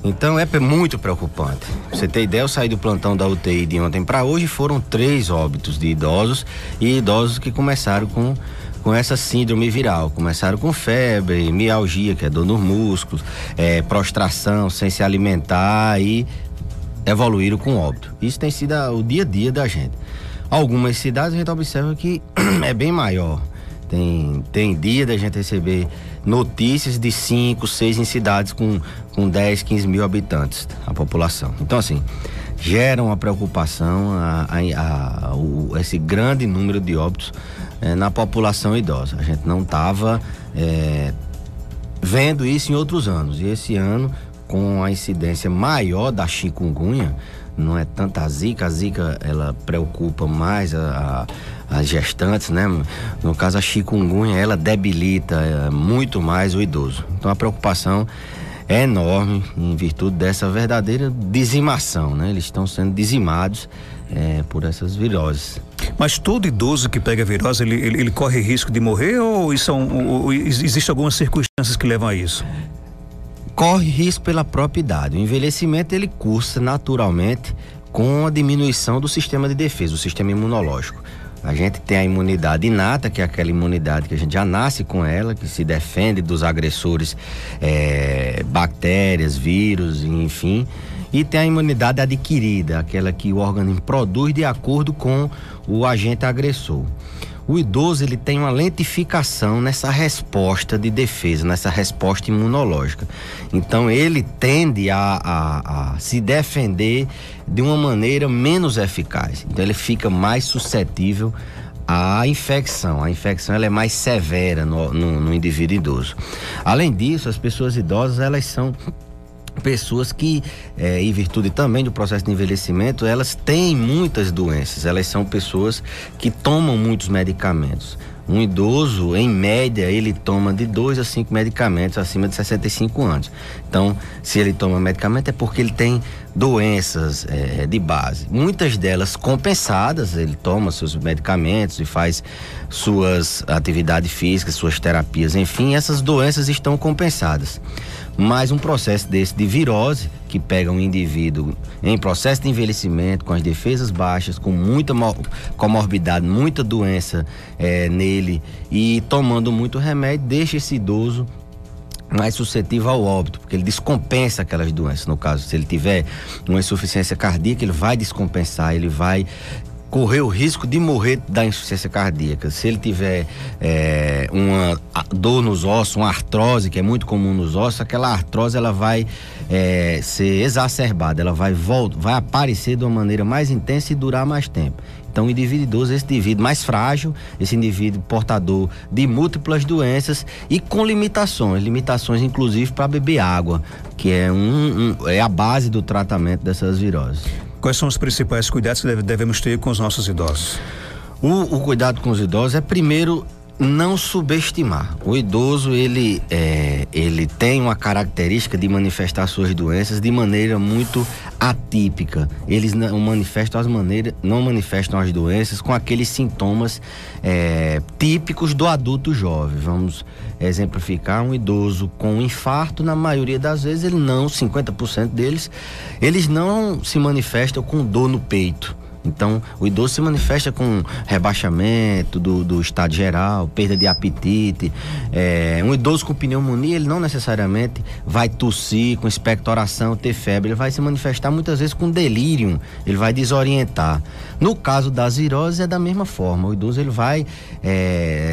Então é muito preocupante. Pra você ter ideia, eu saí do plantão da UTI de ontem para hoje, foram 3 óbitos de idosos e idosos que começaram com essa síndrome viral. Começaram com febre, mialgia, que é dor nos músculos, prostração, sem se alimentar e evoluíram com óbito. Isso tem sido o dia a dia da gente. Algumas cidades a gente observa que é bem maior. Tem dia da gente receber notícias de 5, 6 em cidades com 10, 15 mil habitantes, a população. Então, assim, gera uma preocupação esse grande número de óbitos na população idosa. A gente não estava vendo isso em outros anos. E esse ano, com a incidência maior da chikungunya, não é tanta a zika ela preocupa mais as gestantes, né? No caso a chikungunya, ela debilita muito mais o idoso. Então a preocupação é enorme em virtude dessa verdadeira dizimação, né? Eles estão sendo dizimados por essas viroses. Mas todo idoso que pega a virose, ele corre risco de morrer ou existem algumas circunstâncias que levam a isso? Corre risco pela própria idade. O envelhecimento ele cursa naturalmente com a diminuição do sistema de defesa, do sistema imunológico. A gente tem a imunidade inata, que é aquela imunidade que a gente já nasce com ela, que se defende dos agressores, bactérias, vírus, enfim. E tem a imunidade adquirida, aquela que o organismo produz de acordo com o agente agressor. O idoso ele tem uma lentificação nessa resposta de defesa, nessa resposta imunológica. Então ele tende a se defender de uma maneira menos eficaz. Então ele fica mais suscetível à infecção. A infecção ela é mais severa no indivíduo idoso. Além disso, as pessoas idosas elas são pessoas que, em virtude também do processo de envelhecimento, elas têm muitas doenças, elas são pessoas que tomam muitos medicamentos. Um idoso, em média, ele toma de 2 a 5 medicamentos acima de 65 anos. Então, se ele toma medicamento é porque ele tem doenças de base. Muitas delas compensadas, ele toma seus medicamentos e faz suas atividades físicas, suas terapias, enfim, essas doenças estão compensadas. Mas um processo desse de virose, que pega um indivíduo em processo de envelhecimento, com as defesas baixas, com muita comorbidade, muita doença nele e tomando muito remédio, deixa esse idoso mais suscetível ao óbito, porque ele descompensa aquelas doenças. No caso, se ele tiver uma insuficiência cardíaca, ele vai descompensar, ele vai correr o risco de morrer da insuficiência cardíaca. Se ele tiver uma dor nos ossos, uma artrose, que é muito comum nos ossos, aquela artrose ela vai ser exacerbada, ela vai aparecer de uma maneira mais intensa e durar mais tempo. Então o indivíduo idoso, esse indivíduo mais frágil, esse indivíduo portador de múltiplas doenças e com limitações inclusive para beber água, que é a base do tratamento dessas viroses. Quais são os principais cuidados que devemos ter com os nossos idosos? O cuidado com os idosos é, primeiro, não subestimar. O idoso, ele tem uma característica de manifestar suas doenças de maneira muito atípica. Eles não manifestam as doenças com aqueles sintomas típicos do adulto jovem. Vamos exemplificar: um idoso com um infarto, na maioria das vezes, 50% deles, eles não se manifestam com dor no peito. Então, o idoso se manifesta com rebaixamento do estado geral, perda de apetite. Um idoso com pneumonia, ele não necessariamente vai tossir, com expectoração, ter febre. Ele vai se manifestar muitas vezes com delírio, ele vai desorientar. No caso das viroses, é da mesma forma. O idoso ele vai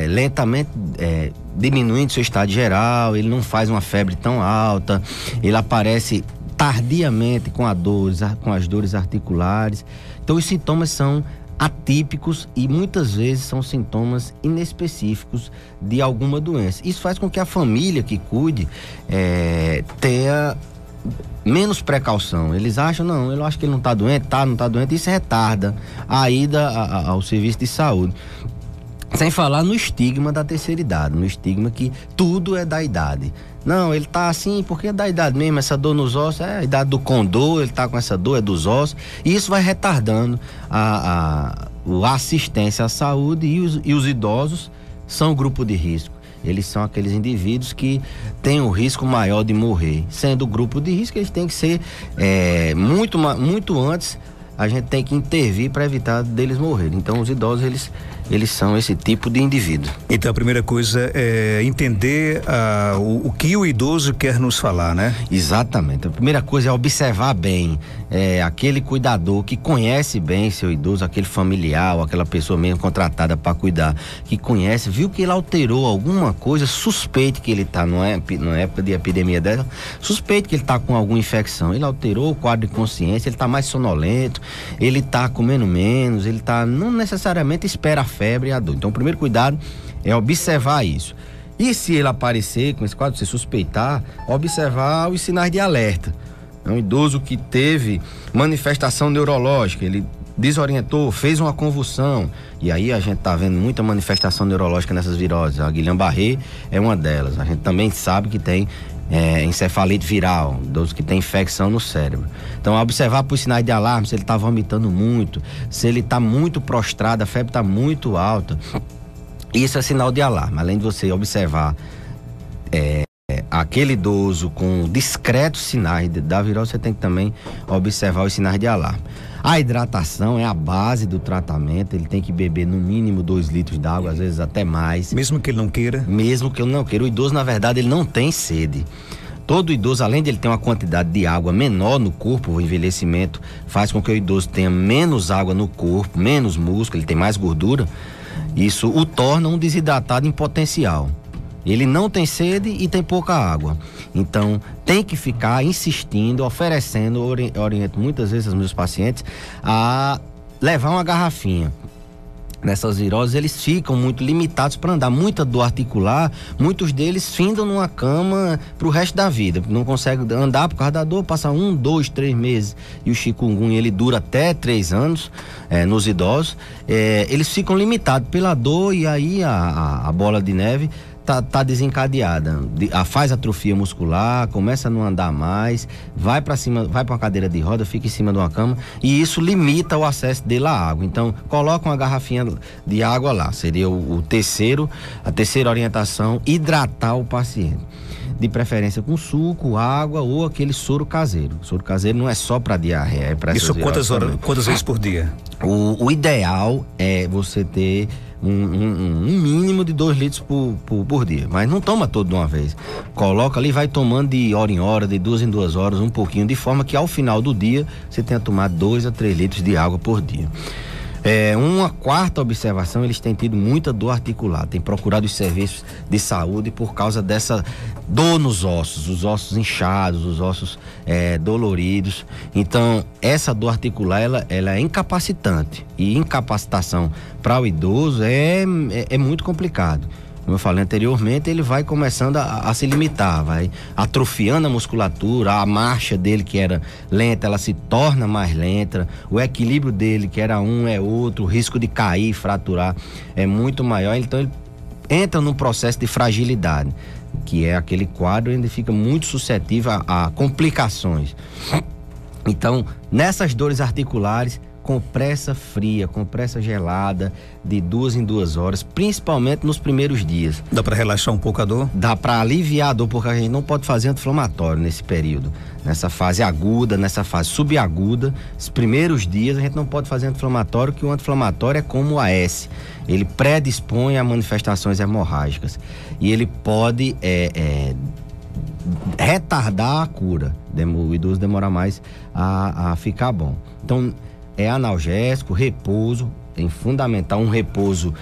lentamente diminuindo seu estado geral, ele não faz uma febre tão alta, ele aparece tardiamente com as dores articulares. Então os sintomas são atípicos e muitas vezes são sintomas inespecíficos de alguma doença. Isso faz com que a família que cuide tenha menos precaução. Eles acham, eu acho que ele não está doente, não está doente, isso retarda a ida ao serviço de saúde. Sem falar no estigma da terceira idade, no estigma que tudo é da idade. Não, ele tá assim porque é da idade mesmo, essa dor nos ossos é a idade do condor, ele tá com essa dor, é dos ossos, e isso vai retardando a assistência à saúde e os idosos são grupo de risco. eles são aqueles indivíduos que têm o risco maior de morrer. Sendo o grupo de risco, eles têm que ser muito antes, a gente tem que intervir para evitar deles morrerem. Então os idosos, eles são esse tipo de indivíduo. Então a primeira coisa é entender o que o idoso quer nos falar, né? Exatamente. A primeira coisa é observar bem, aquele cuidador que conhece bem seu idoso, aquele familiar ou aquela pessoa mesmo contratada para cuidar, que conhece, viu que ele alterou alguma coisa, suspeite que ele está numa época de epidemia dela, suspeite que ele está com alguma infecção, ele alterou o quadro de consciência, ele está mais sonolento, ele está comendo menos, ele não necessariamente espera a febre e a dor. Então o primeiro cuidado é observar isso. E se ele aparecer com esse quadro, se suspeitar, observar os sinais de alerta. É um idoso que teve manifestação neurológica, ele desorientou, fez uma convulsão, e aí a gente tá vendo muita manifestação neurológica nessas viroses. A Guillain-Barré é uma delas. A gente também sabe que tem encefalite viral, idoso que tem infecção no cérebro. Então, observar por sinais de alarme, se ele está vomitando muito, se ele está muito prostrado, a febre está muito alta. Isso é sinal de alarme. Além de você observar aquele idoso com discretos sinais da virose, você tem que também observar os sinais de alarme. A hidratação é a base do tratamento, ele tem que beber no mínimo 2 litros d'água, às vezes até mais. Mesmo que ele não queira? Mesmo que ele não queira. O idoso, na verdade, ele não tem sede. Todo idoso, além de ele ter uma quantidade de água menor no corpo, o envelhecimento faz com que o idoso tenha menos água no corpo, menos músculo, ele tem mais gordura. Isso o torna um desidratado em potencial. Ele não tem sede e tem pouca água. Então, tem que ficar insistindo, oferecendo, oriento muitas vezes os meus pacientes a levar uma garrafinha. Nessas viroses, eles ficam muito limitados para andar. Muita dor articular, muitos deles findam numa cama pro resto da vida. Não conseguem andar por causa da dor, passa 1, 2, 3 meses. E o chikungunya, ele dura até 3 anos nos idosos. Eles ficam limitados pela dor, e aí a bola de neve tá desencadeada, faz atrofia muscular, começa a não andar mais, vai para cima, vai para uma cadeira de roda, fica em cima de uma cama, e isso limita o acesso dele à água. Então, coloca uma garrafinha de água lá, seria a terceira orientação, hidratar o paciente. De preferência com suco, água ou aquele soro caseiro. O soro caseiro não é só para diarreia, é para isso quantas vezes por dia? O ideal é você ter um mínimo de 2 litros por dia, mas não toma todo de uma vez. Coloca ali, vai tomando de hora em hora, de 2 em 2 horas, um pouquinho, de forma que ao final do dia você tenha tomado 2 a 3 litros de água por dia. Uma quarta observação, eles têm tido muita dor articular, têm procurado os serviços de saúde por causa dessa dor nos ossos, os ossos inchados, os ossos doloridos. Então, essa dor articular, ela é incapacitante, e incapacitação para o idoso é muito complicado. Como eu falei anteriormente, ele vai começando a se limitar, vai atrofiando a musculatura, a marcha dele, que era lenta, ela se torna mais lenta, o equilíbrio dele, que era é outro, o risco de cair, fraturar é muito maior. Então ele entra num processo de fragilidade, que é aquele quadro onde fica muito suscetível a complicações. Então, nessas dores articulares, compressa fria, compressa gelada, de 2 em 2 horas, principalmente nos primeiros dias. Dá para relaxar um pouco a dor? Dá para aliviar a dor, porque a gente não pode fazer anti-inflamatório nesse período. Nessa fase aguda, nessa fase subaguda, os primeiros dias a gente não pode fazer anti-inflamatório, que o anti-inflamatório é como o AS. Ele predispõe a manifestações hemorrágicas. E ele pode retardar a cura. O idoso demora mais a ficar bom. Então, é analgésico, repouso, é fundamental um repouso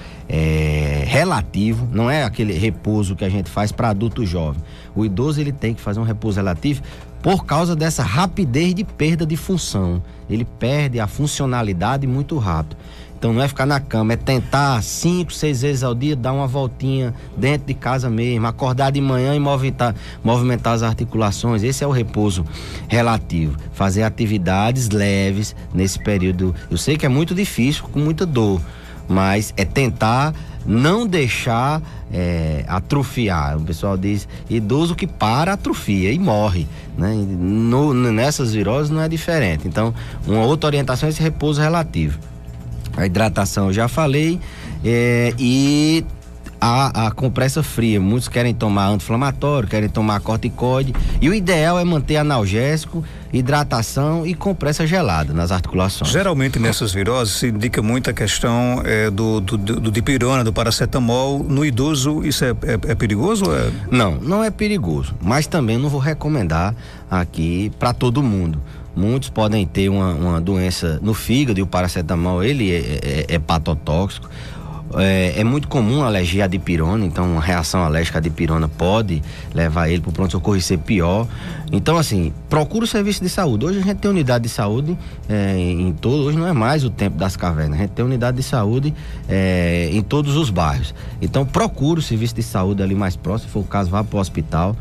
relativo, não é aquele repouso que a gente faz para adulto jovem. O idoso, ele tem que fazer um repouso relativo por causa dessa rapidez de perda de função. Ele perde a funcionalidade muito rápido. Então não é ficar na cama, é tentar 5, 6 vezes ao dia, dar uma voltinha dentro de casa mesmo, acordar de manhã e movimentar as articulações. Esse é o repouso relativo. Fazer atividades leves nesse período. Eu sei que é muito difícil, com muita dor, mas é tentar não deixar atrofiar. O pessoal diz, idoso que para atrofia e morre, né? Nessas viroses não é diferente. Então, uma outra orientação é esse repouso relativo. A hidratação eu já falei, e a compressa fria. Muitos querem tomar anti-inflamatório, querem tomar corticoide, e o ideal é manter analgésico, hidratação e compressa gelada nas articulações. Geralmente nessas viroses se indica muito a questão do dipirona, do paracetamol. No idoso isso é perigoso? Não é perigoso, mas também não vou recomendar aqui para todo mundo. Muitos podem ter uma doença no fígado e o paracetamol ele é hepatotóxico. É muito comum a alergia à dipirona, então uma reação alérgica à dipirona pode levar ele para o pronto-socorro e ser pior. Então, assim, procura o serviço de saúde. Hoje a gente tem unidade de saúde em todo, hoje não é mais o tempo das cavernas, a gente tem unidade de saúde em todos os bairros. Então, procura o serviço de saúde ali mais próximo, se for o caso, vá para o hospital.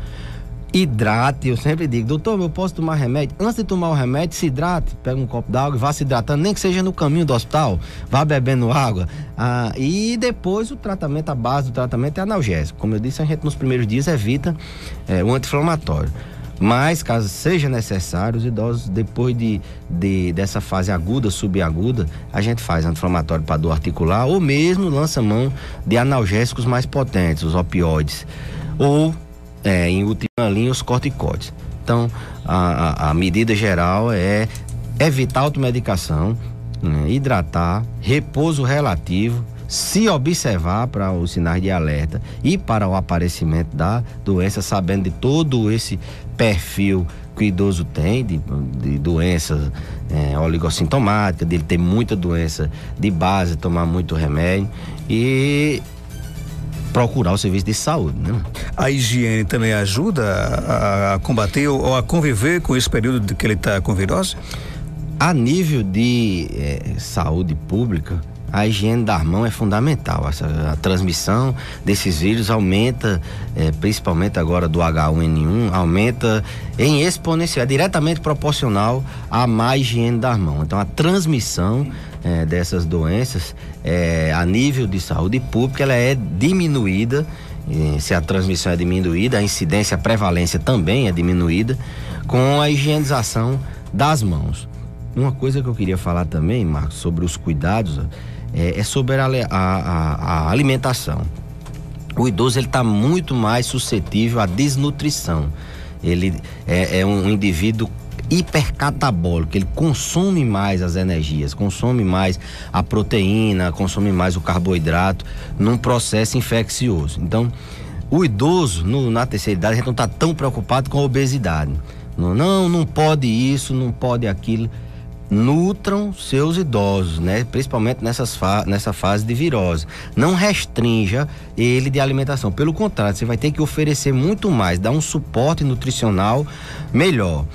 Hidrate, eu sempre digo, doutor, eu posso tomar remédio? Antes de tomar o remédio, se hidrate, pega um copo d'água e vá se hidratando, nem que seja no caminho do hospital, vá bebendo água, e depois o tratamento, a base do tratamento é analgésico. Como eu disse, a gente nos primeiros dias evita o anti-inflamatório, mas caso seja necessário, os idosos depois dessa fase aguda, subaguda, a gente faz anti-inflamatório para dor articular ou mesmo lança mão de analgésicos mais potentes, os opioides, ou em última linha, os corticoides. Então, a medida geral é evitar a automedicação, hidratar, repouso relativo, se observar para os sinais de alerta e para o aparecimento da doença, sabendo de todo esse perfil que o idoso tem de doenças oligossintomáticas, dele ter muita doença de base, tomar muito remédio e procurar o serviço de saúde, né? A higiene também ajuda a combater ou a conviver com esse período que ele está com virose? A nível de saúde pública, a higiene das mãos é fundamental. A transmissão desses vírus aumenta, principalmente agora do H1N1, aumenta em exponencial, diretamente proporcional à má higiene das mãos. Então, a transmissão dessas doenças a nível de saúde pública, ela é diminuída. Se a transmissão é diminuída, a incidência, a prevalência também é diminuída com a higienização das mãos. Uma coisa que eu queria falar também, Marcos, sobre os cuidados, é sobre a alimentação. O idoso ele está muito mais suscetível à desnutrição. Ele é um indivíduo hipercatabólico, ele consome mais as energias, consome mais a proteína, consome mais o carboidrato num processo infeccioso. Então, o idoso, na terceira idade, a gente não está tão preocupado com a obesidade. Não pode isso, não pode aquilo. Nutram seus idosos, né? Principalmente nessa fase de virose. Não restrinja ele de alimentação. Pelo contrário, você vai ter que oferecer muito mais, dar um suporte nutricional melhor.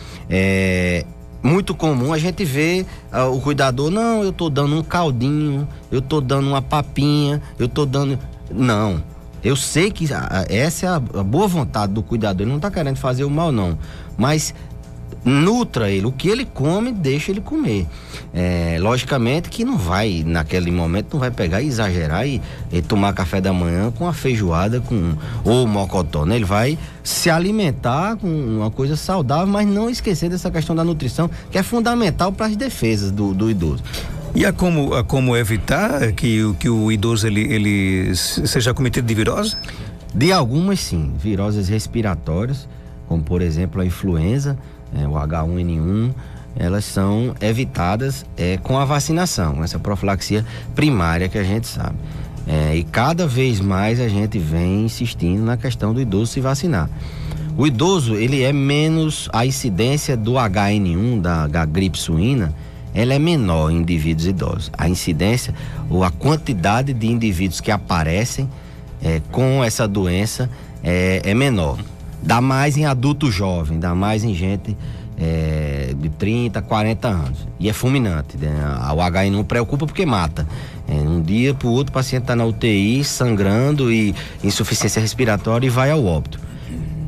Muito comum a gente ver o cuidador, não, eu tô dando um caldinho, eu tô dando uma papinha, eu tô dando... Não, eu sei que essa é a boa vontade do cuidador, ele não tá querendo fazer o mal não, mas nutra ele, o que ele come, deixa ele comer. Logicamente que não vai, naquele momento, não vai pegar e exagerar e tomar café da manhã com a feijoada ou mocotó, né? Ele vai se alimentar com uma coisa saudável, mas não esquecer dessa questão da nutrição, que é fundamental para as defesas do idoso. E há como evitar que o idoso ele seja acometido de virose? De algumas sim, viroses respiratórias, como por exemplo a influenza, o H1N1, elas são evitadas com a vacinação, essa profilaxia primária que a gente sabe. E cada vez mais a gente vem insistindo na questão do idoso se vacinar. O idoso, ele é menos, a incidência do HN1, da gripe suína, ela é menor em indivíduos idosos. A incidência ou a quantidade de indivíduos que aparecem com essa doença é menor. Dá mais em adulto jovem, dá mais em gente de 30, 40 anos. E é fulminante, né? O HN1 preocupa porque mata. Um dia para o outro, o paciente está na UTI, sangrando e insuficiência respiratória e vai ao óbito.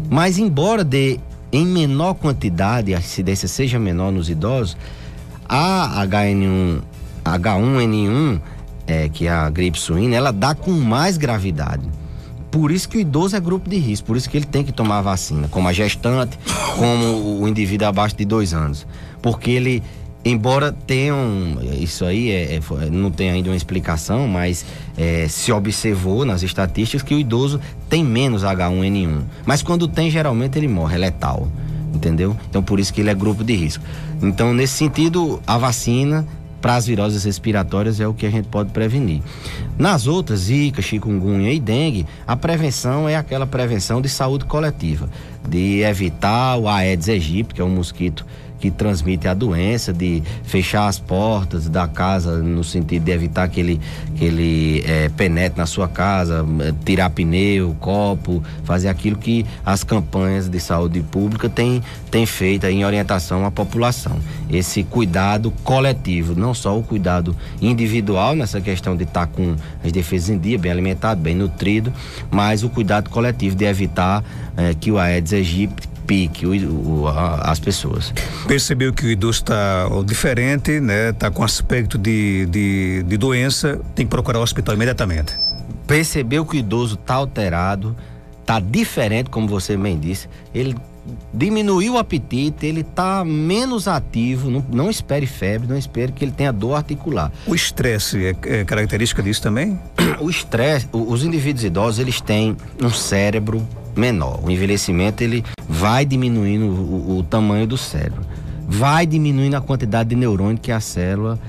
Mas embora em menor quantidade a incidência seja menor nos idosos, a H1N1, que é a gripe suína, ela dá com mais gravidade. Por isso que o idoso é grupo de risco, por isso que ele tem que tomar a vacina, como a gestante, como o indivíduo abaixo de 2 anos. Porque Embora tenham, isso aí não tem ainda uma explicação, mas se observou nas estatísticas que o idoso tem menos H1N1. Mas quando tem, geralmente ele morre, é letal, entendeu? Então por isso que ele é grupo de risco. Então nesse sentido, a vacina para as viroses respiratórias é o que a gente pode prevenir. Nas outras, zika, chikungunya e dengue, a prevenção é aquela prevenção de saúde coletiva, de evitar o Aedes aegypti, que é um mosquito que transmite a doença, de fechar as portas da casa no sentido de evitar que ele penetre na sua casa, tirar pneu, copo, fazer aquilo que as campanhas de saúde pública têm feito em orientação à população. Esse cuidado coletivo, não só o cuidado individual nessa questão de estar com as defesas em dia, bem alimentado, bem nutrido, mas o cuidado coletivo de evitar que o Aedes aegypti pique as pessoas. Percebeu que o idoso está diferente, né? Está com aspecto de doença, tem que procurar o hospital imediatamente. Percebeu que o idoso está alterado, está diferente, como você bem disse, ele diminuiu o apetite, ele está menos ativo, não espere febre, não espere que ele tenha dor articular. O estresse é característica disso também? O estresse, os indivíduos idosos, eles têm um cérebro menor. O envelhecimento, ele vai diminuindo o tamanho do cérebro, vai diminuindo a quantidade de neurônio que é a célula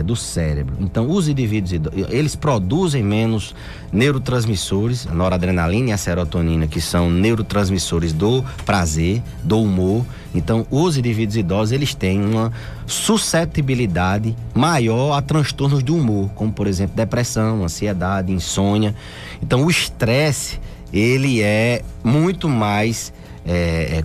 do cérebro. Então, os indivíduos idosos, eles produzem menos neurotransmissores, a noradrenalina e a serotonina, que são neurotransmissores do prazer, do humor. Então, os indivíduos idosos, eles têm uma suscetibilidade maior a transtornos do humor, como, por exemplo, depressão, ansiedade, insônia. Então, o estresse, ele é muito mais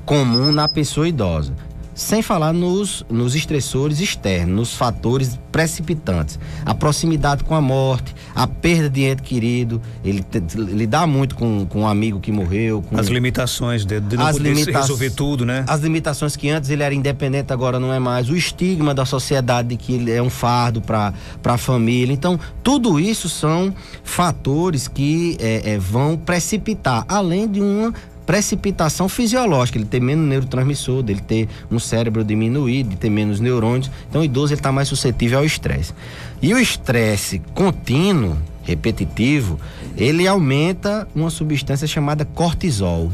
comum na pessoa idosa. Sem falar nos estressores externos, nos fatores precipitantes. A proximidade com a morte, a perda de ente querido, ele lidar muito com um amigo que morreu. Com as limitações de não poder resolver tudo, né? As limitações que antes ele era independente, agora não é mais. O estigma da sociedade de que ele é um fardo para a família. Então, tudo isso são fatores que vão precipitar, além de uma precipitação fisiológica, ele ter menos neurotransmissor, dele ter um cérebro diminuído, de ter menos neurônios. Então o idoso está mais suscetível ao estresse. E o estresse contínuo, repetitivo, ele aumenta uma substância chamada cortisol.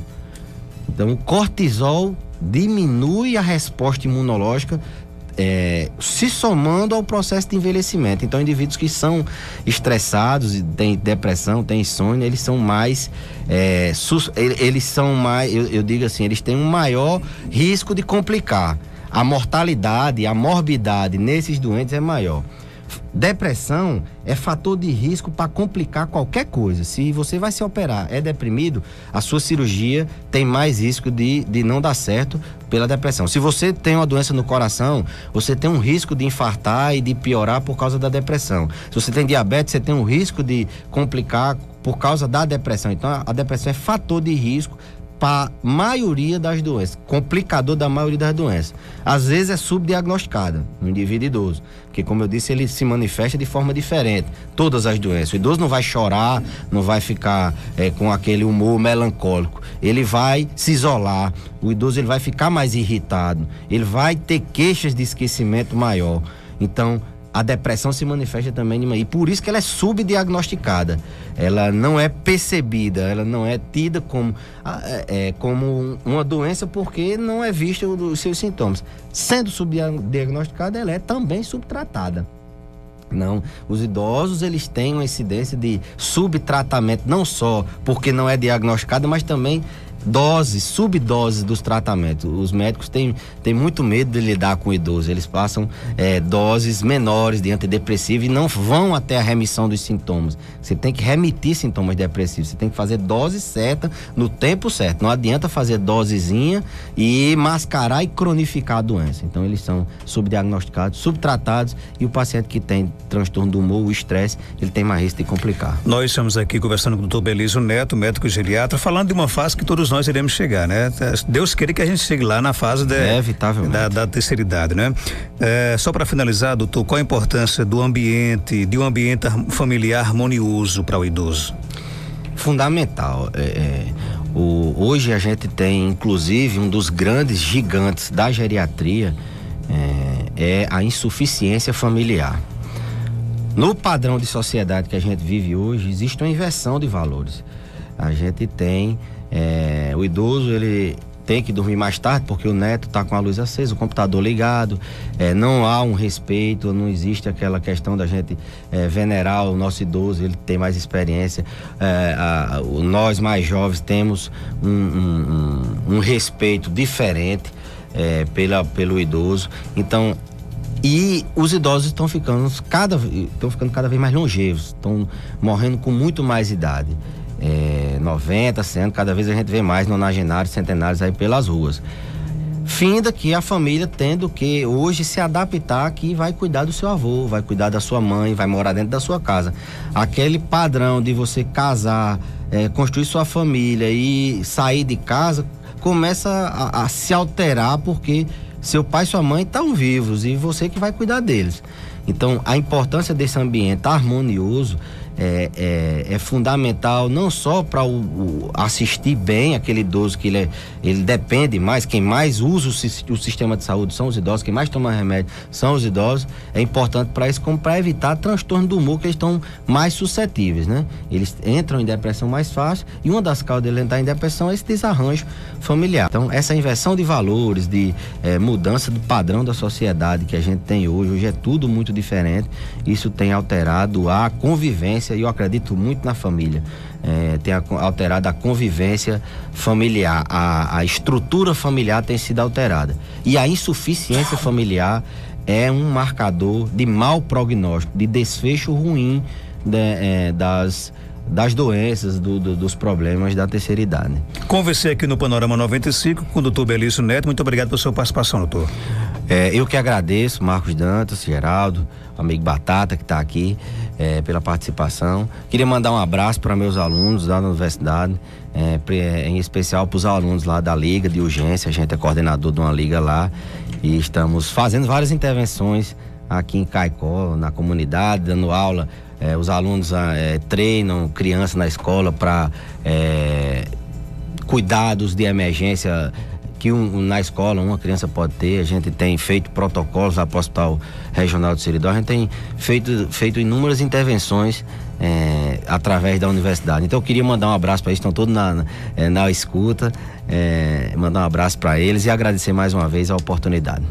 Então o cortisol diminui a resposta imunológica, se somando ao processo de envelhecimento. Então, indivíduos que são estressados, têm depressão, têm insônia, eles são mais, eu digo assim, eles têm um maior risco de complicar. A mortalidade, a morbidade nesses doentes é maior. Depressão é fator de risco para complicar qualquer coisa. Se você vai se operar, é deprimido, a sua cirurgia tem mais risco de não dar certo pela depressão. Se você tem uma doença no coração, você tem um risco de infartar e de piorar por causa da depressão. Se você tem diabetes, você tem um risco de complicar por causa da depressão. Então, a depressão é fator de risco para a maioria das doenças, complicador da maioria das doenças. Às vezes é subdiagnosticada no indivíduo idoso, porque, como eu disse, ele se manifesta de forma diferente, todas as doenças. O idoso não vai chorar, não vai ficar com aquele humor melancólico, ele vai se isolar, o idoso ele vai ficar mais irritado, ele vai ter queixas de esquecimento maior. Então, a depressão se manifesta também e por isso que ela é subdiagnosticada, ela não é percebida, ela não é tida como uma doença, porque não é vista os seus sintomas. Sendo subdiagnosticada, ela é também subtratada. Não, os idosos, eles têm uma incidência de subtratamento, não só porque não é diagnosticada, mas também doses, subdoses dos tratamentos. Os médicos têm muito medo de lidar com o idoso. Eles passam doses menores de antidepressivo e não vão até a remissão dos sintomas. Você tem que remitir sintomas depressivos. Você tem que fazer dose certa no tempo certo. Não adianta fazer dosezinha e mascarar e cronificar a doença. Então eles são subdiagnosticados, subtratados, e o paciente que tem transtorno do humor, o estresse, ele tem mais risco de complicar. Nós estamos aqui conversando com o Dr. Belísio Neto, médico geriatra, falando de uma fase que todos nós iremos chegar, né? Deus queira que a gente chegue lá na fase da terceira idade, né? Só para finalizar, doutor, qual a importância de um ambiente familiar harmonioso para o idoso? Fundamental. Hoje a gente tem, inclusive, um dos grandes gigantes da geriatria, é a insuficiência familiar. No padrão de sociedade que a gente vive hoje, existe uma inversão de valores. A gente tem, o idoso, ele tem que dormir mais tarde porque o neto está com a luz acesa, o computador ligado, não há um respeito, não existe aquela questão da gente venerar o nosso idoso, ele tem mais experiência, nós mais jovens temos um respeito diferente pelo idoso. Então, e os idosos estão ficando cada vez mais longevos, estão morrendo com muito mais idade. 90, 100, cada vez a gente vê mais nonagenários, centenários aí pelas ruas. Finda que a família tendo que hoje se adaptar, que vai cuidar do seu avô, vai cuidar da sua mãe, vai morar dentro da sua casa. Aquele padrão de você casar, construir sua família e sair de casa, começa a se alterar porque seu pai e sua mãe estão vivos e você que vai cuidar deles. Então, a importância desse ambiente harmonioso é fundamental, não só para assistir bem aquele idoso que ele depende mais, quem mais usa o sistema de saúde são os idosos, quem mais toma remédio são os idosos. É importante para isso, como para evitar transtorno do humor, que eles estão mais suscetíveis, né? Eles entram em depressão mais fácil, e uma das causas dele entrar em depressão é esse desarranjo familiar. Então, essa inversão de valores, de mudança do padrão da sociedade que a gente tem hoje é tudo muito diferente. Isso tem alterado a convivência, e eu acredito muito na família. Tem alterado a convivência familiar, a estrutura familiar tem sido alterada, e a insuficiência familiar é um marcador de mau prognóstico, de desfecho ruim das doenças, dos problemas da terceira idade. Conversei aqui no Panorama 95 com o doutor Belício Neto. Muito obrigado pela sua participação, doutor. Eu que agradeço, Marcos Dantas, Geraldo, amigo Batata que está aqui, pela participação. Queria mandar um abraço para meus alunos lá na universidade, em especial para os alunos lá da Liga de Urgência. A gente é coordenador de uma liga lá e estamos fazendo várias intervenções aqui em Caicó, na comunidade, dando aula. Os alunos treinam crianças na escola para cuidados de emergência que na escola uma criança pode ter. A gente tem feito protocolos lá para o Hospital Regional de Seridó. A gente tem feito inúmeras intervenções através da universidade. Então eu queria mandar um abraço para eles, estão todos na escuta, mandar um abraço para eles e agradecer mais uma vez a oportunidade.